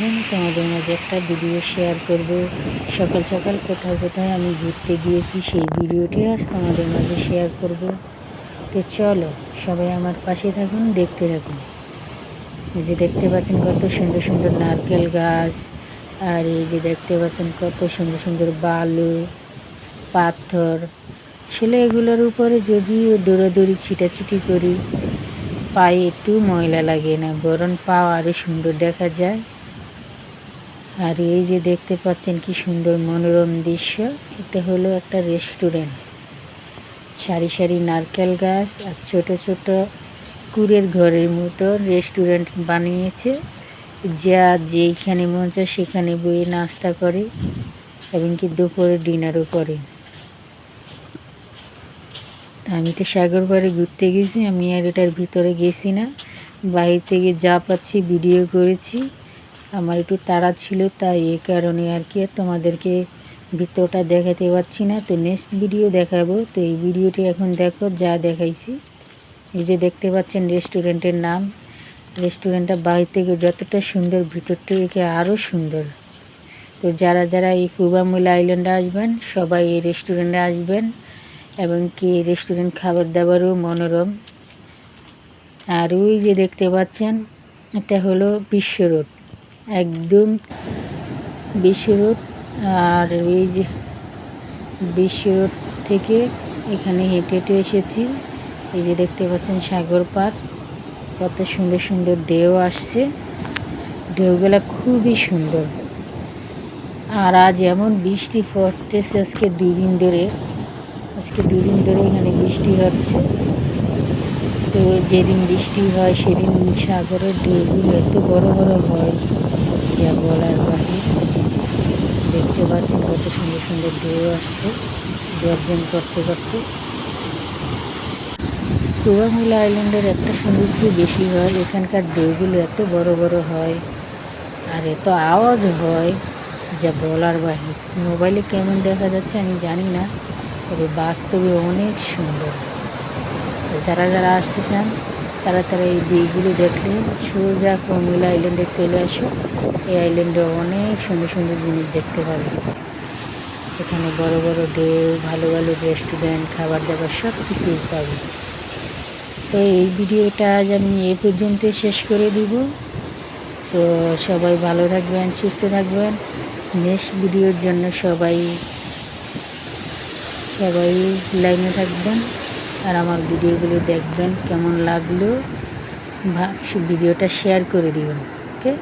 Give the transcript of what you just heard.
আসলাম তোমাদের মাঝে একটা ভিডিও শেয়ার করব। সকাল সকাল কোথায় কোথায় আমি ঘুরতে গিয়েছি সেই ভিডিওটি আজ তোমাদের মাঝে শেয়ার করব। তো চলো সবাই আমার পাশে থাকুন, দেখতে থাকুন। এই যে দেখতে পাচ্ছেন কত সুন্দর সুন্দর নারকেল গাছ, আর এই যে দেখতে পাচ্ছেন কত সুন্দর সুন্দর বালু পাথর। আসলে এগুলোর উপরে যদিও দৌড়াদৌড়ি ছিটাছিটি করি, পায়ে একটু ময়লা লাগে না, বরং পা আরও সুন্দর দেখা যায়। আর এই যে দেখতে পাচ্ছেন কি সুন্দর মনোরম দৃশ্য, এটা হলো একটা রেস্টুরেন্ট। সারি সারি নারকেল গাছ আর ছোট ছোট কুড়ের ঘরের মতো রেস্টুরেন্ট বানিয়েছে, যা যেইখানে মন চায় সেখানে বসে নাস্তা করে এবং কি দুপুরে ডিনারও করে। আমি তো সাগর পাড়ে ঘুরতে গেছি, আমি আর এটার ভিতরে গেছি না, বাইরে থেকে যা পাচ্ছি ভিডিও করেছি। আমার একটু তাড়া ছিল, তাই এই কারণে আর কি তোমাদেরকে ভিতরটা দেখাতে পারছি না। তো নেক্সট ভিডিও দেখাবো। তো এই ভিডিওটি এখন দেখো যা দেখাইছি। এই যে দেখতে পাচ্ছেন রেস্টুরেন্টের নাম। রেস্টুরেন্টটা বাইরে থেকে যতটা সুন্দর, ভিতর থেকে আরও সুন্দর। তো যারা যারা এই কুবামুলা আইল্যান্ডে আসবেন সবাই এই রেস্টুরেন্টে আসবেন, এবং কি রেস্টুরেন্ট খাবার দাবারও মনোরম। আর ওই যে দেখতে পাচ্ছেন এটা হলো বিশ্ব রোড, একদম বিশ্ব রোড। আর এই যে বিশ্ব রোড থেকে এখানে হেঁটে হেঁটে এসেছি। এই যে দেখতে পাচ্ছেন সাগর পাড়, কত সুন্দর সুন্দর ঢেউ আসছে, ঢেউগুলা খুবই সুন্দর। আর আজ এমন বৃষ্টি পড়তেছে, আজকে দুই দিন ধরে এখানে বৃষ্টি হচ্ছে। তো যেদিন বৃষ্টি হয় সেদিন সাগরের ঢেউগুলো এত বড় বড় হয় যা বলার বাহির। দেখতে পাচ্ছেন কত সুন্দর সুন্দর ঢেউ আসছে গর্জন করতে করতে। কুবামুলা আইল্যান্ডের একটা সৌন্দর্য বেশি হয়, এখানকার ঢেউগুলো এত বড় বড় হয় আর এত আওয়াজ হয় যা বলার বাহির। মোবাইলে কেমন দেখা যাচ্ছে আমি জানি না, তবে বাস্তবে অনেক সুন্দর। যারা যারা আসতে চান তারা তারা এই ঢেউগুলো দেখলে সোজা কুবামুলা আইল্যান্ডে চলে আসো। এই আইল্যান্ডে অনেক সুন্দর সুন্দর জিনিস দেখতে পাবে। এখানে বড় বড় ঢেউ, ভালো ভালো রেস্টুরেন্ট, খাবার দাবার সব কিছুই পাবে। তো এই ভিডিওটা আজ আমি এ পর্যন্ত শেষ করে দিব। তো সবাই ভালো থাকবেন, সুস্থ থাকবেন। নেক্সট ভিডিওর জন্য সবাই লাইনে থাকবেন আর আমার ভিডিওগুলো দেখবেন। কেমন লাগলো ভিডিওটা শেয়ার করে দিবেন। ওকে।